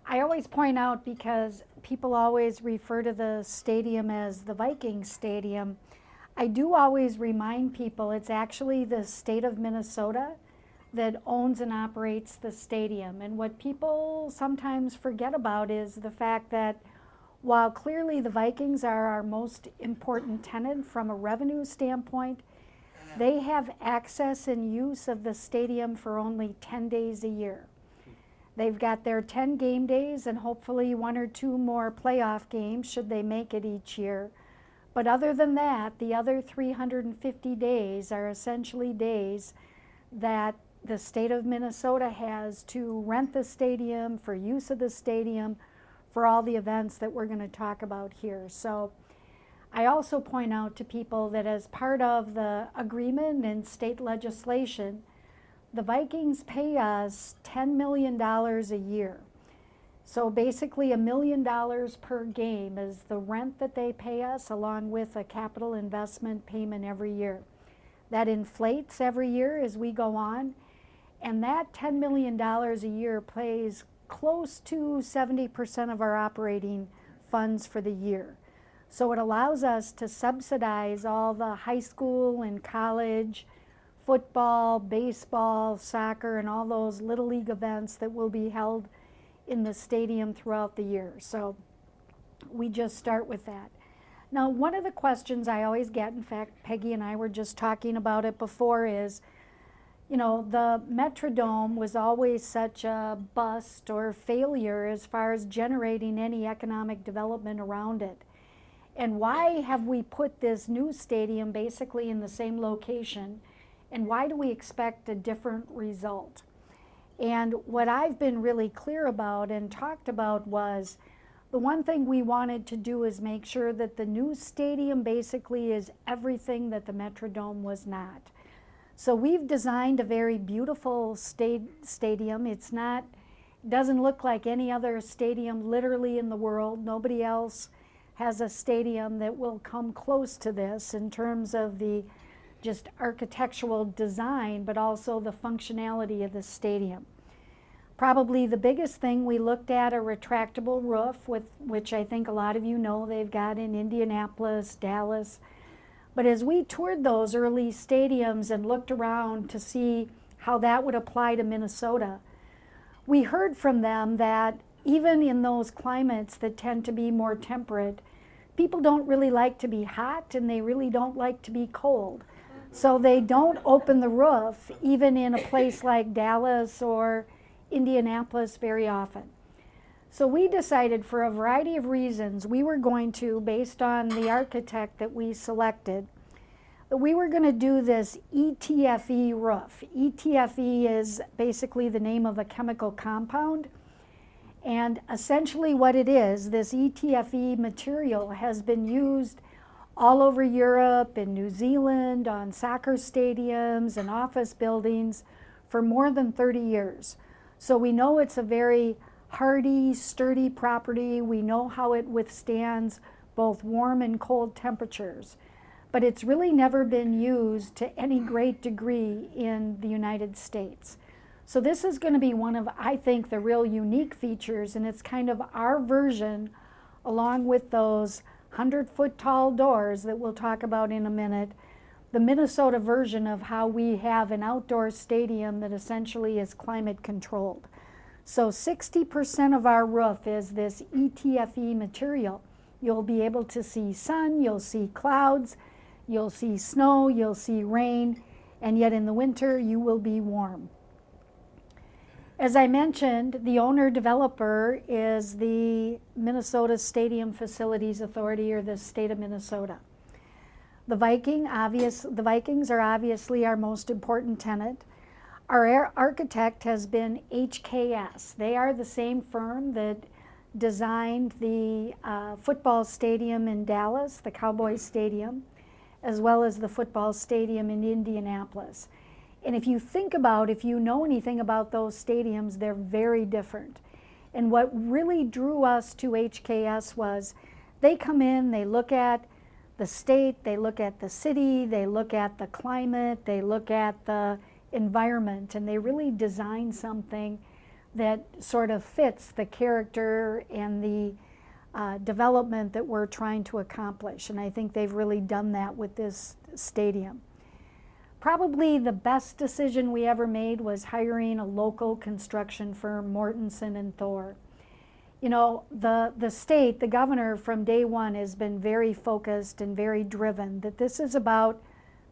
I always point out, because people always refer to the stadium as the Vikings Stadium, I do always remind people it's actually the state of Minnesota that owns and operates the stadium. And what people sometimes forget about is the fact that while clearly the Vikings are our most important tenant from a revenue standpoint, they have access and use of the stadium for only 10 days a year. They've got their 10 game days and hopefully 1 or 2 more playoff games should they make it each year. But other than that, the other 350 days are essentially days that the state of Minnesota has to rent the stadium, for use of the stadium, for all the events that we're going to talk about here. So I also point out to people that as part of the agreement and state legislation, the Vikings pay us $10 million a year. So basically $1 million per game is the rent that they pay us, along with a capital investment payment every year. That inflates every year as we go on, and that $10 million a year pays close to 70% of our operating funds for the year. So it allows us to subsidize all the high school and college football, baseball, soccer, and all those Little League events that will be held in the stadium throughout the year. So we just start with that. Now, one of the questions I always get, in fact, Peggy and I were just talking about it before, is, you know, the Metrodome was always such a bust or failure as far as generating any economic development around it. And why have we put this new stadium basically in the same location? And why do we expect a different result? And what I've been really clear about and talked about was, the one thing we wanted to do is make sure that the new stadium basically is everything that the Metrodome was not. So we've designed a very beautiful stadium. It's not, doesn't look like any other stadium literally in the world. Nobody else has a stadium that will come close to this in terms of the just architectural design, but also the functionality of the stadium. Probably the biggest thing, we looked at a retractable roof, which I think a lot of you know they've got in Indianapolis, Dallas. But as we toured those early stadiums and looked around to see how that would apply to Minnesota, we heard from them that even in those climates that tend to be more temperate, people don't really like to be hot and they really don't like to be cold. So they don't open the roof even in a place like Dallas or Indianapolis very often. So we decided, for a variety of reasons, we were going to, based on the architect that we selected, that we were going to do this ETFE roof. ETFE is basically the name of a chemical compound. And essentially what it is, this ETFE material has been used all over Europe and New Zealand on soccer stadiums and office buildings for more than 30 years. So we know it's a very hardy, sturdy property. We know how it withstands both warm and cold temperatures. But it's really never been used to any great degree in the United States. So this is going to be one of, I think, the real unique features, and it's kind of our version, along with those 100-foot tall doors that we'll talk about in a minute, the Minnesota version of how we have an outdoor stadium that essentially is climate controlled. So 60% of our roof is this ETFE material. You'll be able to see sun, you'll see clouds, you'll see snow, you'll see rain, and yet in the winter you will be warm. As I mentioned, the owner-developer is the Minnesota Stadium Facilities Authority, or the state of Minnesota. The Vikings are obviously our most important tenant. Our architect has been HKS. They are the same firm that designed the football stadium in Dallas, the Cowboys Stadium, as well as the football stadium in Indianapolis. And if you think about, if you know anything about those stadiums, they're very different. And what really drew us to HKS was they come in, they look at the state, they look at the city, they look at the climate, they look at the environment, and they really design something that sort of fits the character and the development that we're trying to accomplish. And I think they've really done that with this stadium. Probably the best decision we ever made was hiring a local construction firm, Mortensen and Thor. You know, the state, the governor from day one has been very focused and very driven that this is about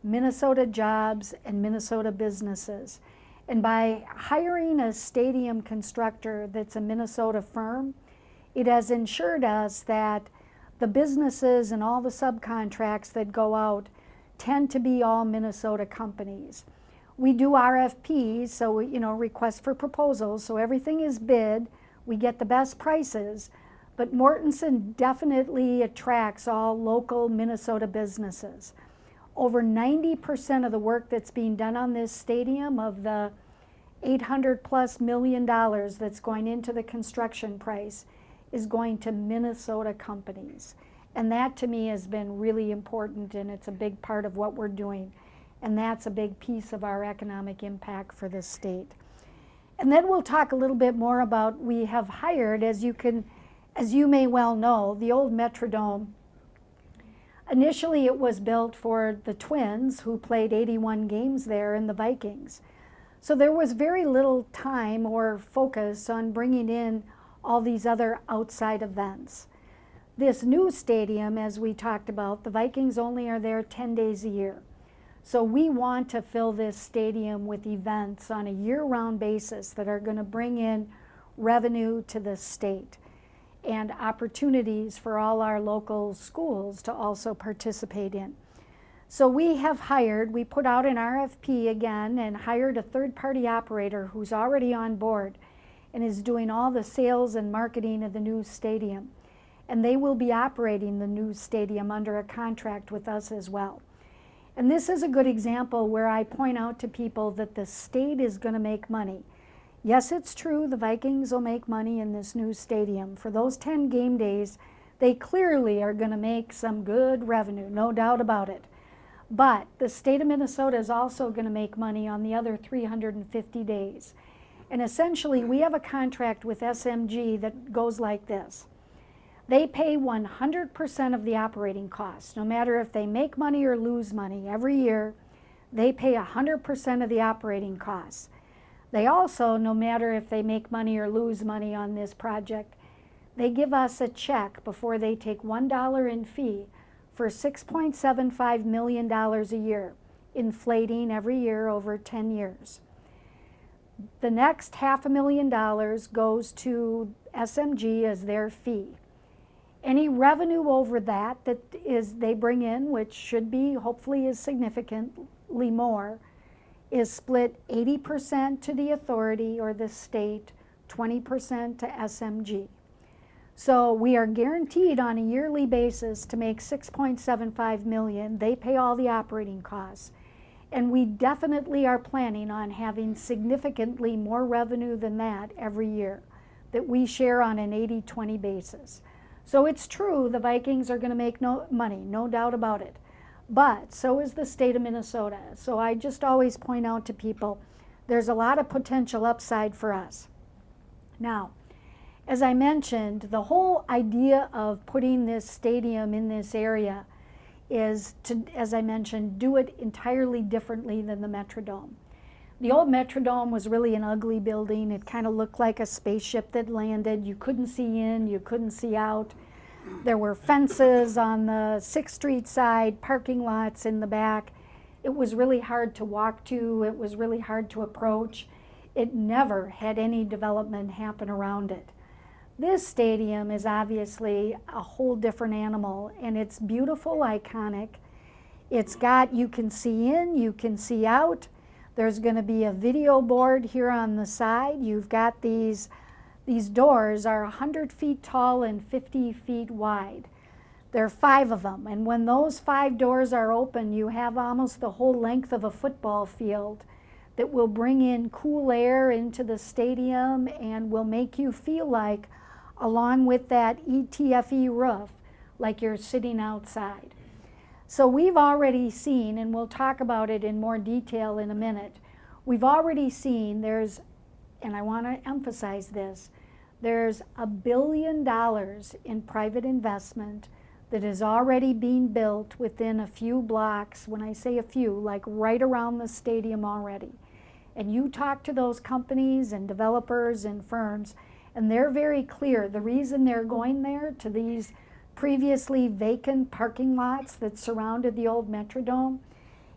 Minnesota jobs and Minnesota businesses. And by hiring a stadium constructor that's a Minnesota firm, it has ensured us that the businesses and all the subcontracts that go out tend to be all Minnesota companies. We do RFPs, so requests for proposals, so everything is bid. We get the best prices, but Mortensen definitely attracts all local Minnesota businesses. Over 90% of the work that's being done on this stadium, of the $800+ million that's going into the construction price, is going to Minnesota companies. And that to me has been really important, and it's a big part of what we're doing. And that's a big piece of our economic impact for this state. And then we'll talk a little bit more about, we have hired, as you may well know, the old Metrodome. Initially it was built for the Twins, who played 81 games there, and the Vikings. So there was very little time or focus on bringing in all these other outside events. This new stadium, as we talked about, the Vikings only are there 10 days a year. So we want to fill this stadium with events on a year-round basis that are going to bring in revenue to the state and opportunities for all our local schools to also participate in. So we put out an RFP again and hired a third-party operator who's already on board and is doing all the sales and marketing of the new stadium. And they will be operating the new stadium under a contract with us as well. And this is a good example where I point out to people that the state is going to make money. Yes, it's true, the Vikings will make money in this new stadium. For those 10 game days, they clearly are going to make some good revenue, no doubt about it. But the state of Minnesota is also going to make money on the other 350 days. And essentially, we have a contract with SMG that goes like this. They pay 100% of the operating costs, no matter if they make money or lose money. Every year, they pay 100% of the operating costs. They also, no matter if they make money or lose money on this project, they give us a check before they take $1 in fee for $6.75 million a year, inflating every year over 10 years. The next $500,000 goes to SMG as their fee. Any revenue over that they bring in, which should be, hopefully is significantly more, is split 80% to the authority or the state, 20% to SMG. So we are guaranteed on a yearly basis to make $6.75 million. They pay all the operating costs. And we definitely are planning on having significantly more revenue than that every year that we share on an 80-20 basis. So it's true the Vikings are going to make no money, no doubt about it. But so is the state of Minnesota. So I just always point out to people, there's a lot of potential upside for us. Now, as I mentioned, the whole idea of putting this stadium in this area is to, as I mentioned, do it entirely differently than the Metrodome. The old Metrodome was really an ugly building. It kind of looked like a spaceship that landed. You couldn't see in, you couldn't see out. There were fences on the 6th Street side, parking lots in the back. It was really hard to walk to. It was really hard to approach. It never had any development happen around it. This stadium is obviously a whole different animal, and it's beautiful, iconic. It's got, you can see in, you can see out. There's going to be a video board here on the side. You've got these doors are 100 feet tall and 50 feet wide. There are 5 of them, and when those 5 doors are open, you have almost the whole length of a football field that will bring in cool air into the stadium and will make you feel like, along with that ETFE roof, like you're sitting outside. So we've already seen, and we'll talk about it in more detail in a minute, we've already seen there's and I want to emphasize this, there's $1 billion in private investment that is already being built within a few blocks. When I say a few, like right around the stadium already. And you talk to those companies and developers and firms, and they're very clear. The reason they're going there to these previously vacant parking lots that surrounded the old Metrodome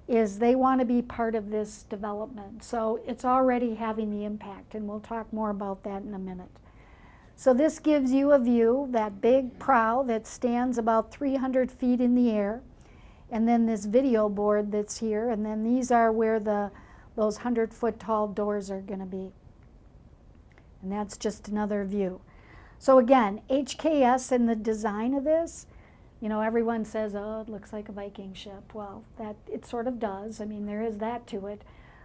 is they want to be part of this development. So it's already having the impact, and we'll talk more about that in a minute. So this gives you a view, that big prow that stands about 300 feet in the air, and then this video board that's here, and then these are where those 100-foot tall doors are going to be. And that's just another view. So again, HKS and the design of this, you know, everyone says, oh, it looks like a Viking ship. Well, that it sort of does. I mean, there is that to it.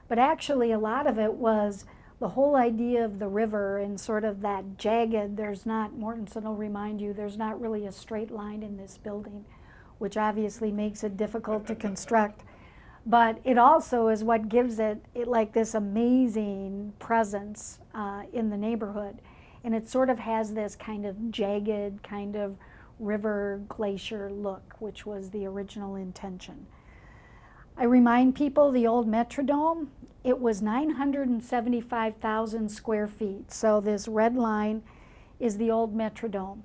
But actually, a lot of it was the whole idea of the river and sort of that jagged, there's not, Mortensen will remind you, there's not really a straight line in this building, which obviously makes it difficult to construct. But it also is what gives it like this amazing presence in the neighborhood. And it sort of has this kind of jagged, kind of river glacier look, which was the original intention. I remind people the old Metrodome, it was 975,000 square feet. So this red line is the old Metrodome.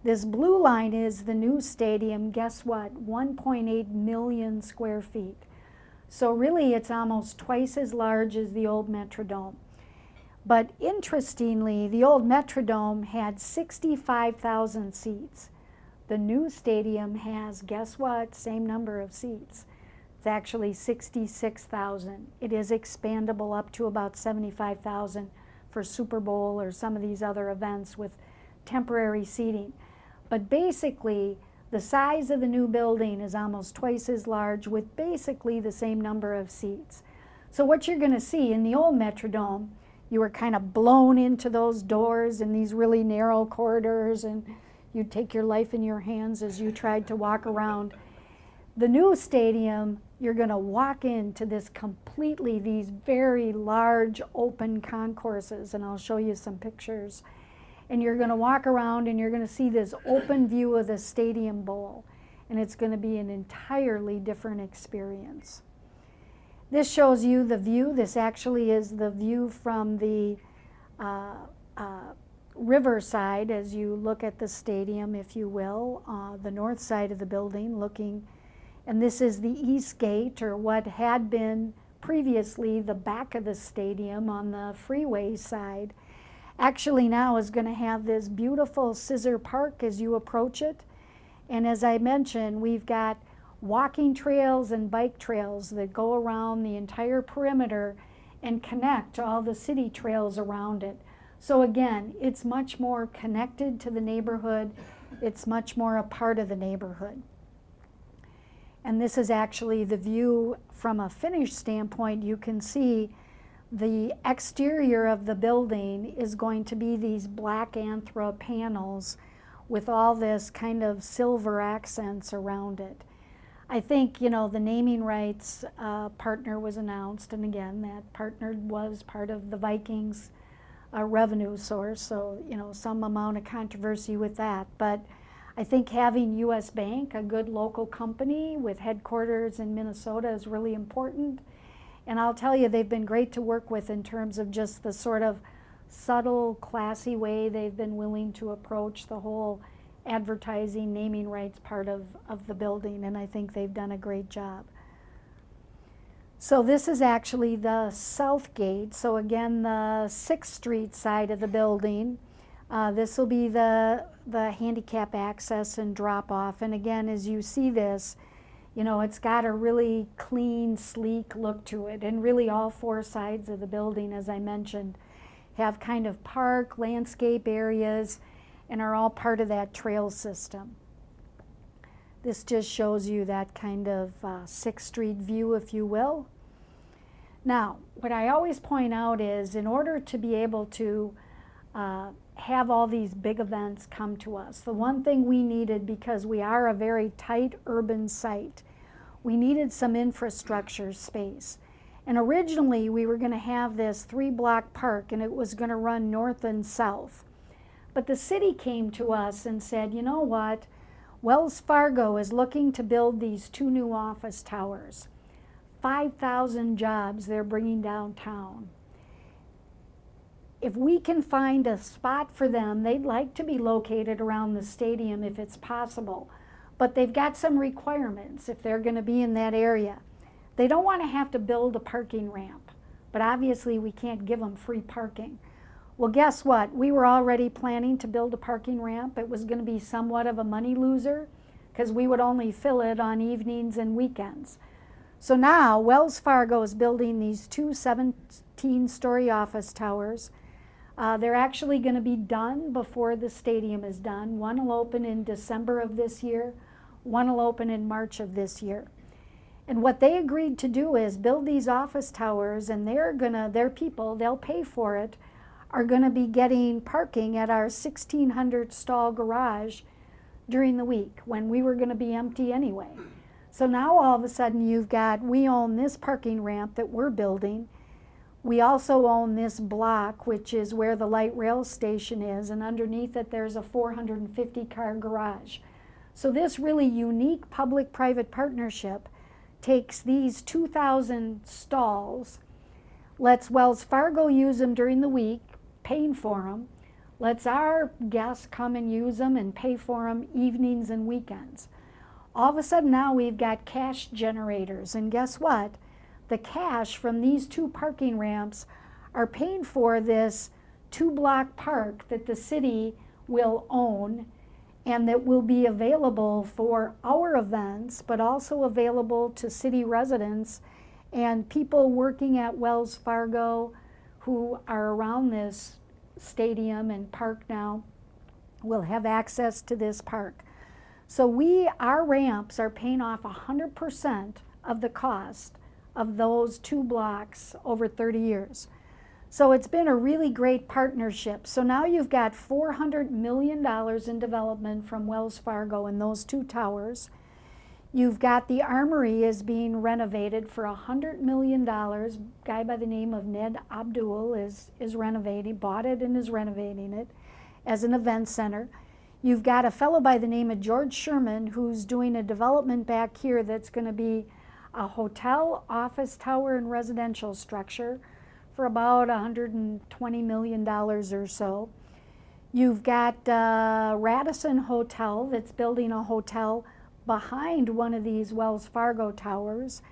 This blue line is the new stadium. Guess what? 1.8 million square feet. So really it's almost twice as large as the old Metrodome. But interestingly, the old Metrodome had 65,000 seats. The new stadium has, guess what, same number of seats. It's actually 66,000. It is expandable up to about 75,000 for Super Bowl or some of these other events with temporary seating. But basically, the size of the new building is almost twice as large with basically the same number of seats. So what you're going to see in the old Metrodome, you were kind of blown into those doors in these really narrow corridors, and you'd take your life in your hands as you tried to walk around. The new stadium, you're going to walk into this completely, these very large open concourses, and I'll show you some pictures. And you're going to walk around and you're going to see this open view of the Stadium Bowl, and it's going to be an entirely different experience. This shows you the view. This actually is the view from the riverside as you look at the stadium, if you will, the north side of the building looking. And this is the east gate, or what had been previously the back of the stadium on the freeway side. Actually now is going to have this beautiful scissor park as you approach it. And as I mentioned, we've got walking trails and bike trails that go around the entire perimeter and connect all the city trails around it. So again, it's much more connected to the neighborhood. It's much more a part of the neighborhood. And this is actually the view from a finish standpoint. You can see the exterior of the building is going to be these black anthra panels with all this kind of silver accents around it. I think, you know, the naming rights partner was announced, and again, that partner was part of the Vikings revenue source, so, you know, some amount of controversy with that. But I think having U.S. Bank, a good local company with headquarters in Minnesota, is really important. And I'll tell you, they've been great to work with in terms of just the sort of subtle, classy way they've been willing to approach the whole advertising, naming rights part of the building, and I think they've done a great job. So this is actually the south gate. So again, the 6th Street side of the building. This will be the handicap access and drop off. And again, as you see this, you know, it's got a really clean, sleek look to it. And really all 4 sides of the building, as I mentioned, have kind of park, landscape areas, and are all part of that trail system. This just shows you that kind of 6th Street view, if you will. Now, what I always point out is, in order to be able to have all these big events come to us, the one thing we needed, because we are a very tight urban site, we needed some infrastructure space. And originally we were going to have this 3-block park, and it was going to run north and south. But the city came to us and said, you know what, Wells Fargo is looking to build these 2 new office towers. 5,000 jobs they're bringing downtown. If we can find a spot for them, they'd like to be located around the stadium if it's possible. But they've got some requirements if they're going to be in that area. They don't want to have to build a parking ramp, but obviously we can't give them free parking. Well, guess what? We were already planning to build a parking ramp. It was going to be somewhat of a money loser because we would only fill it on evenings and weekends. So now Wells Fargo is building these 2 17-story office towers. They're actually going to be done before the stadium is done. One will open in December of this year. One will open in March of this year. And what they agreed to do is build these office towers, and their people, they'll pay for it, are going to be getting parking at our 1,600 stall garage during the week when we were going to be empty anyway. So now all of a sudden we own this parking ramp that we're building. We also own this block, which is where the light rail station is, and underneath it there's a 450-car garage. So this really unique public-private partnership takes these 2,000 stalls, lets Wells Fargo use them during the week, paying for them, lets our guests come and use them and pay for them evenings and weekends. All of a sudden now we've got cash generators, and guess what? The cash from these 2 parking ramps are paying for this 2-block park that the city will own and that will be available for our events, but also available to city residents and people working at Wells Fargo who are around this stadium and park now will have access to this park. So our ramps are paying off 100% of the cost of those 2 blocks over 30 years. So it's been a really great partnership. So now you've got $400 million in development from Wells Fargo in those 2 towers. You've got the Armory is being renovated for $100 million. A guy by the name of Ned Abdul is renovating, bought it and is renovating it as an event center. You've got a fellow by the name of George Sherman who's doing a development back here that's going to be a hotel, office tower, and residential structure for about $120 million or so. You've got Radisson Hotel that's building a hotel behind one of these Wells Fargo towers.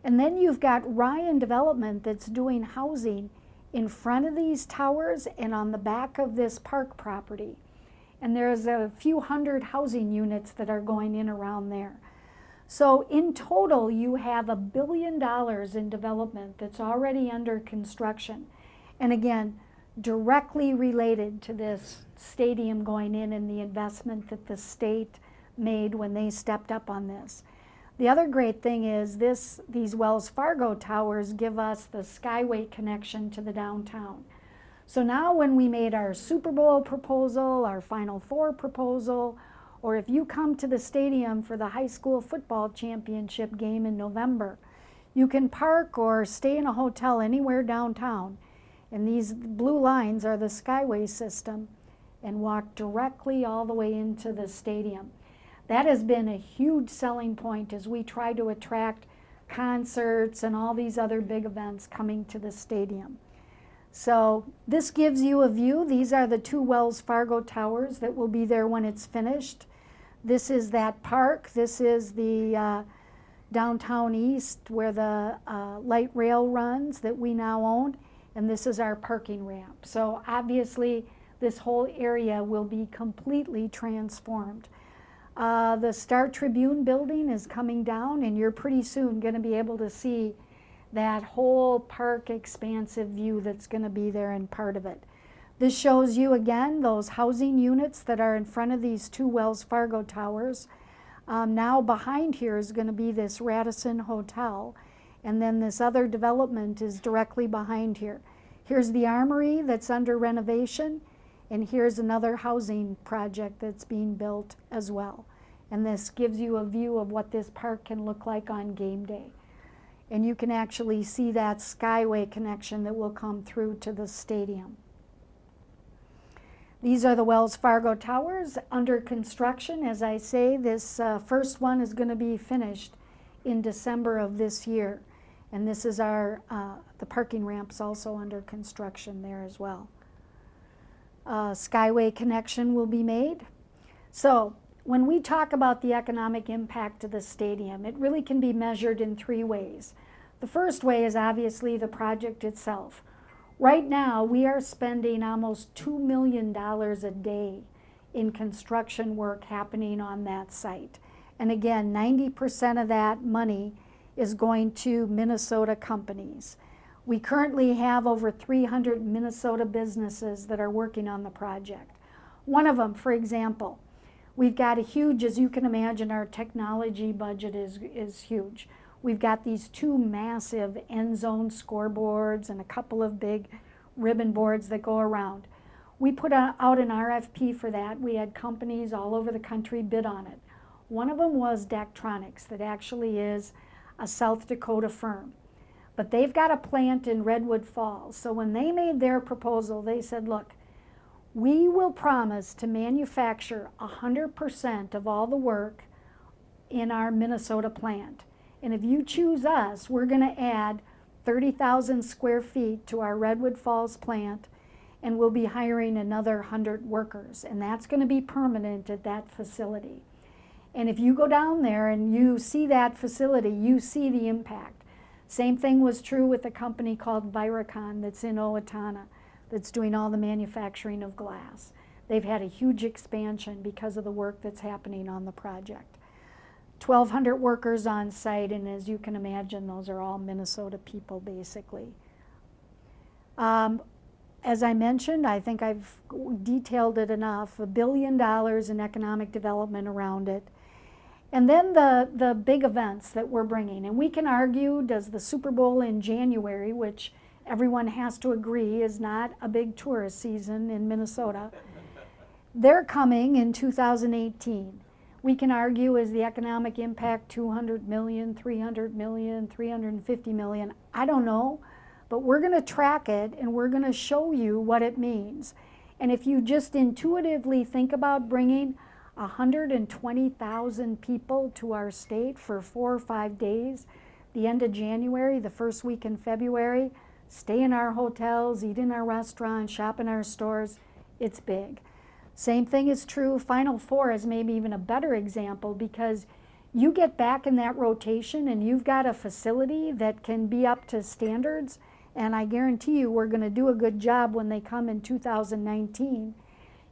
And then you've got Ryan Development that's doing housing in front of these towers and on the back of this park property. And there's a few hundred housing units that are going in around there. So in total, you have $1 billion in development that's already under construction. And again, directly related to this stadium going in and the investment that the state made when they stepped up on this. The other great thing is these Wells Fargo towers give us the Skyway connection to the downtown. So now when we made our Super Bowl proposal, our Final Four proposal, or if you come to the stadium for the high school football championship game in November, you can park or stay in a hotel anywhere downtown. And these blue lines are the Skyway system and walk directly all the way into the stadium. That has been a huge selling point as we try to attract concerts and all these other big events coming to the stadium. So this gives you a view. These are the 2 Wells Fargo towers that will be there when it's finished. This is that park. This is the downtown east where the light rail runs that we now own. And this is our parking ramp. So obviously this whole area will be completely transformed. The Star Tribune building is coming down, and you're pretty soon going to be able to see that whole park expansive view that's going to be there and part of it. This shows you again those housing units that are in front of these 2 Wells Fargo towers. Now behind here is going to be this Radisson Hotel, and then this other development is directly behind here. Here's the Armory that's under renovation, and here's another housing project that's being built as well. And this gives you a view of what this park can look like on game day. and you can actually see that skyway connection that will come through to the stadium. These are the Wells Fargo Towers under construction. As I say, this first one is going to be finished in December of this year. And this is our, the parking ramps also under construction there as well. Skyway connection will be made. So when we talk about the economic impact of the stadium, it really can be measured in 3 ways. The first way is obviously the project itself. Right now, we are spending almost $2 million a day in construction work happening on that site. And again, 90% of that money is going to Minnesota companies. We currently have over 300 Minnesota businesses that are working on the project. One of them, for example, we've got a huge, as you can imagine, our technology budget is huge. We've got these 2 massive end zone scoreboards and a couple of big ribbon boards that go around. We put out an RFP for that. We had companies all over the country bid on it. One of them was Daktronics, that actually is a South Dakota firm. But they've got a plant in Redwood Falls. So when they made their proposal, they said, look, we will promise to manufacture 100% of all the work in our Minnesota plant. And if you choose us, we're going to add 30,000 square feet to our Redwood Falls plant, and we'll be hiring another 100 workers. And that's going to be permanent at that facility. And if you go down there and you see that facility, you see the impact. Same thing was true with a company called Viracon that's in Owatonna, that's doing all the manufacturing of glass. They've had a huge expansion because of the work that's happening on the project. 1,200 workers on site, and as you can imagine, those are all Minnesota people, basically. As I mentioned, I think I've detailed it enough, $1 billion in economic development around it. And then the big events that we're bringing. And we can argue, does the Super Bowl in January, which everyone has to agree is not a big tourist season in Minnesota, they're coming in 2018. We can argue, is the economic impact 200 million, 300 million, 350 million? I don't know, but we're going to track it and we're going to show you what it means. And if you just intuitively think about bringing 120,000 people to our state for 4 or 5 days, the end of January, the first week in February, stay in our hotels, eat in our restaurants, shop in our stores, it's big. Same thing is true. Final Four is maybe even a better example, because you get back in that rotation and you've got a facility that can be up to standards, and I guarantee you we're going to do a good job when they come in 2019.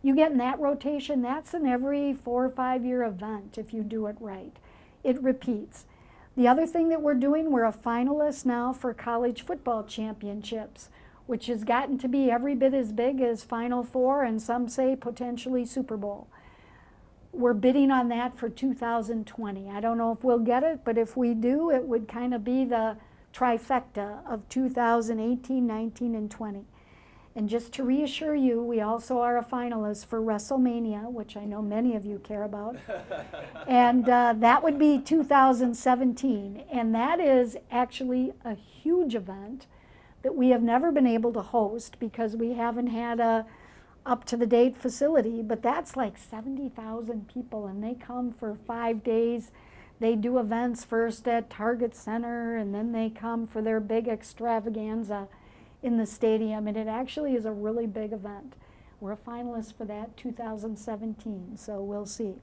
You get in that rotation, that's an every 4 or 5 year event if you do it right. It repeats. The other thing that we're doing, we're a finalist now for college football championships, which has gotten to be every bit as big as Final Four, and some say potentially Super Bowl. We're bidding on that for 2020. I don't know if we'll get it, but if we do, it would kind of be the trifecta of 2018, 19, and 20. And just to reassure you, we also are a finalist for WrestleMania, which I know many of you care about. And that would be 2017. And that is actually a huge event that we have never been able to host because we haven't had a up-to-the-date facility, but that's like 70,000 people, and they come for 5 days. They do events first at Target Center, and then they come for their big extravaganza in the stadium, and it actually is a really big event. We're a finalist for that 2017, so we'll see.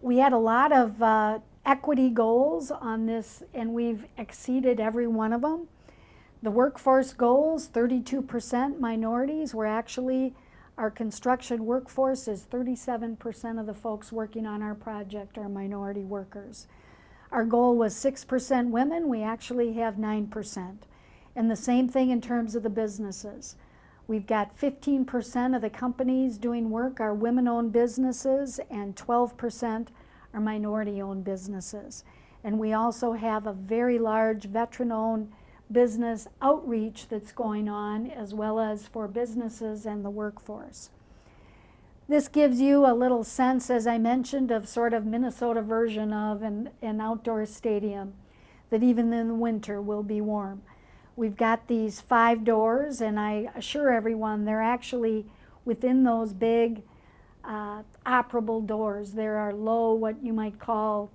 We had a lot of equity goals on this, and we've exceeded every one of them. The workforce goals, 32% minorities. We're actually, our construction workforce is 37% of the folks working on our project are minority workers. Our goal was 6% women. We actually have 9%. And the same thing in terms of the businesses. We've got 15% of the companies doing work are women-owned businesses, and 12% are minority-owned businesses. And we also have a very large veteran-owned business outreach that's going on, as well as for businesses and the workforce. This gives you a little sense, as I mentioned, of sort of Minnesota version of an outdoor stadium. that even in the winter will be warm. We've got these 5 doors, and I assure everyone they're actually within those big operable doors. There are low, what you might call,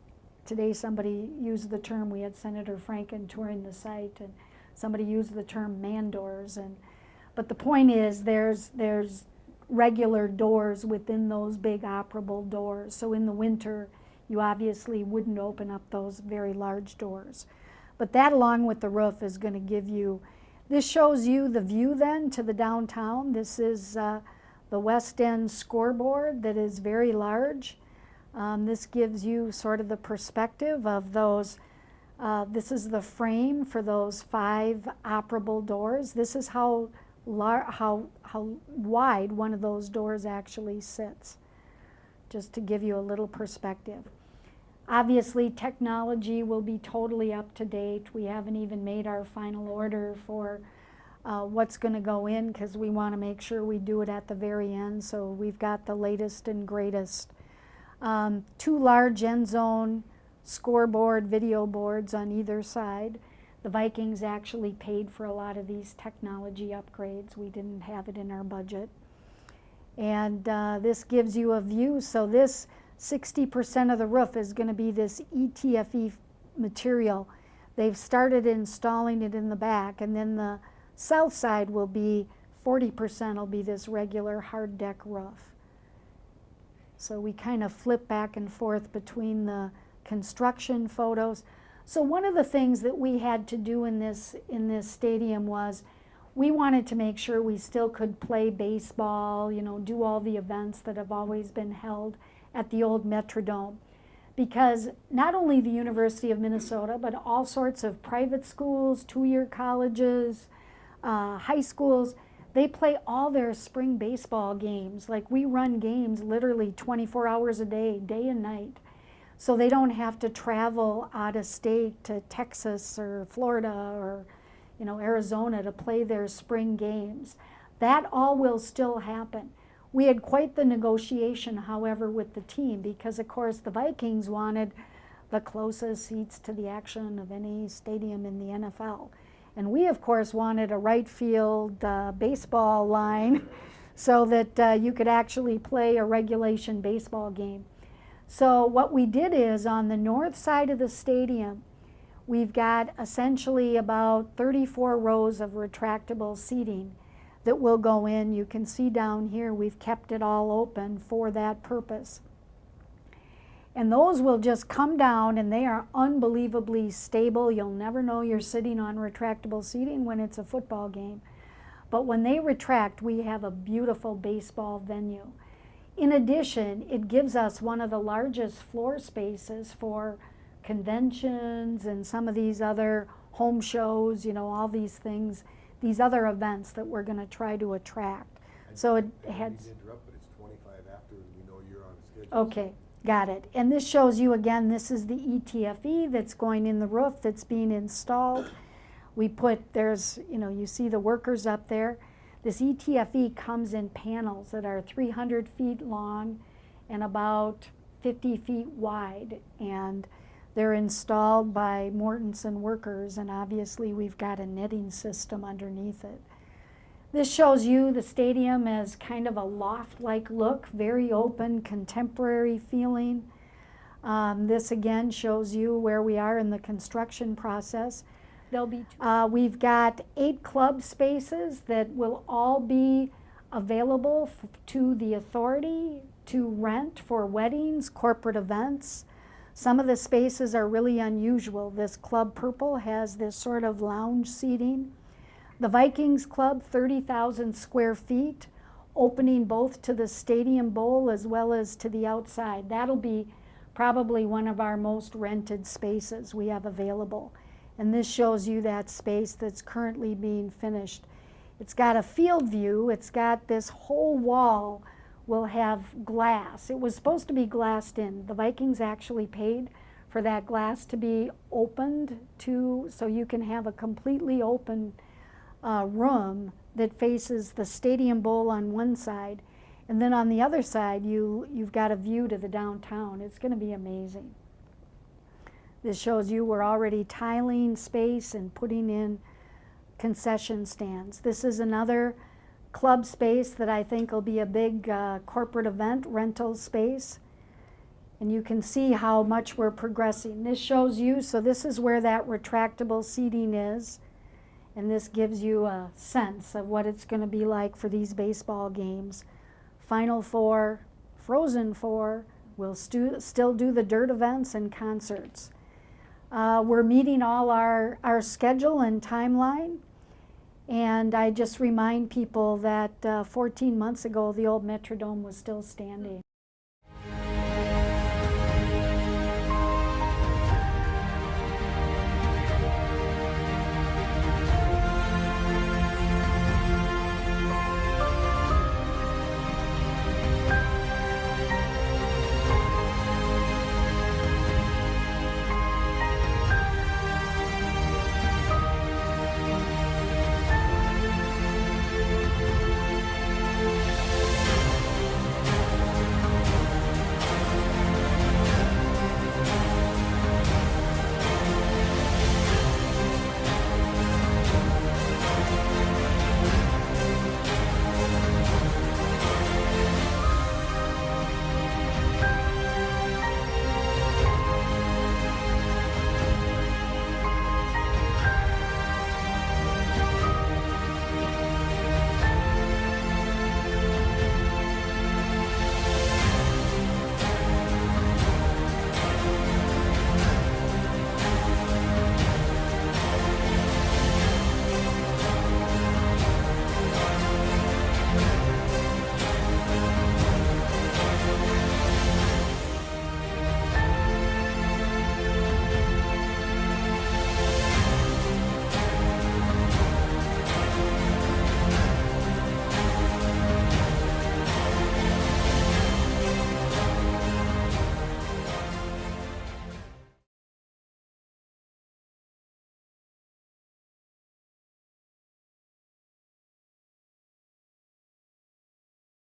today somebody used the term, we had Senator Franken touring the site, and somebody used the term man doors. But the point is there's regular doors within those big operable doors. So in the winter, you obviously wouldn't open up those very large doors. But that, along with the roof, is going to give you, this shows you the view then to the downtown. This is the West End scoreboard that is very large. This gives you sort of the perspective of those. This is the frame for those 5 operable doors. This is how wide one of those doors actually sits, just to give you a little perspective. Obviously, technology will be totally up to date. We haven't even made our final order for what's going to go in, because we want to make sure we do it at the very end. So we've got the latest and greatest. 2 large end zone scoreboard video boards on either side. The Vikings actually paid for a lot of these technology upgrades. We didn't have it in our budget. And this gives you a view. So this 60% of the roof is going to be this ETFE material. They've started installing it in the back, and then the south side will be 40% will be this regular hard deck roof. So we kind of flip back and forth between the construction photos. So one of the things that we had to do in this stadium was we wanted to make sure we still could play baseball, you know, do all the events that have always been held at the old Metrodome. Because not only the University of Minnesota, but all sorts of private schools, 2-year colleges, high schools, they play all their spring baseball games. Like, we run games literally 24 hours a day, day and night. So they don't have to travel out of state to Texas or Florida or, you know, Arizona to play their spring games. That all will still happen. We had quite the negotiation, however, with the team, because of course the Vikings wanted the closest seats to the action of any stadium in the NFL. And we, of course, wanted a right field baseball line so that you could actually play a regulation baseball game. So what we did is, on the north side of the stadium, we've got essentially about 34 rows of retractable seating that will go in. You can see down here we've kept it all open for that purpose. And those will just come down, and they are unbelievably stable. You'll never know you're sitting on retractable seating when it's a football game. But when they retract, we have a beautiful baseball venue. In addition, it gives us one of the largest floor spaces for conventions and some of these other home shows, you know, all these things, these other events that we're going to try to attract. So it had. Interrupt, but it's 25 after we know you're on schedule. Okay, got it. And this shows you again. This is the ETFE that's going in the roof that's being installed. We put, there's, you know, you see the workers up there. This ETFE comes in panels that are 300 feet long and about 50 feet wide, and they're installed by Mortensen workers, and obviously we've got a netting system underneath it. This shows you the stadium as kind of a loft-like look, very open, contemporary feeling. This again shows you where we are in the construction process. There'll be we've got 8 club spaces that will all be available to the authority to rent for weddings, corporate events. Some of the spaces are really unusual. This Club Purple has this sort of lounge seating. The Vikings Club, 30,000 square feet, opening both to the Stadium Bowl as well as to the outside. That'll be probably one of our most rented spaces we have available. And this shows you that space that's currently being finished. It's got a field view. It's got this whole wall will have glass. It was supposed to be glassed in. The Vikings actually paid for that glass to be opened to, so you can have a completely open room that faces the Stadium Bowl on one side, and then on the other side you've got a view to the downtown. It's going to be amazing. This shows you we're already tiling space and putting in concession stands. This is another club space that I think will be a big corporate event rental space. And you can see how much we're progressing. This shows you, so this is where that retractable seating is. And this gives you a sense of what it's going to be like for these baseball games. Final Four, Frozen Four, we'll still do the dirt events and concerts. We're meeting all our schedule and timeline. And I just remind people that 14 months ago, the old Metrodome was still standing.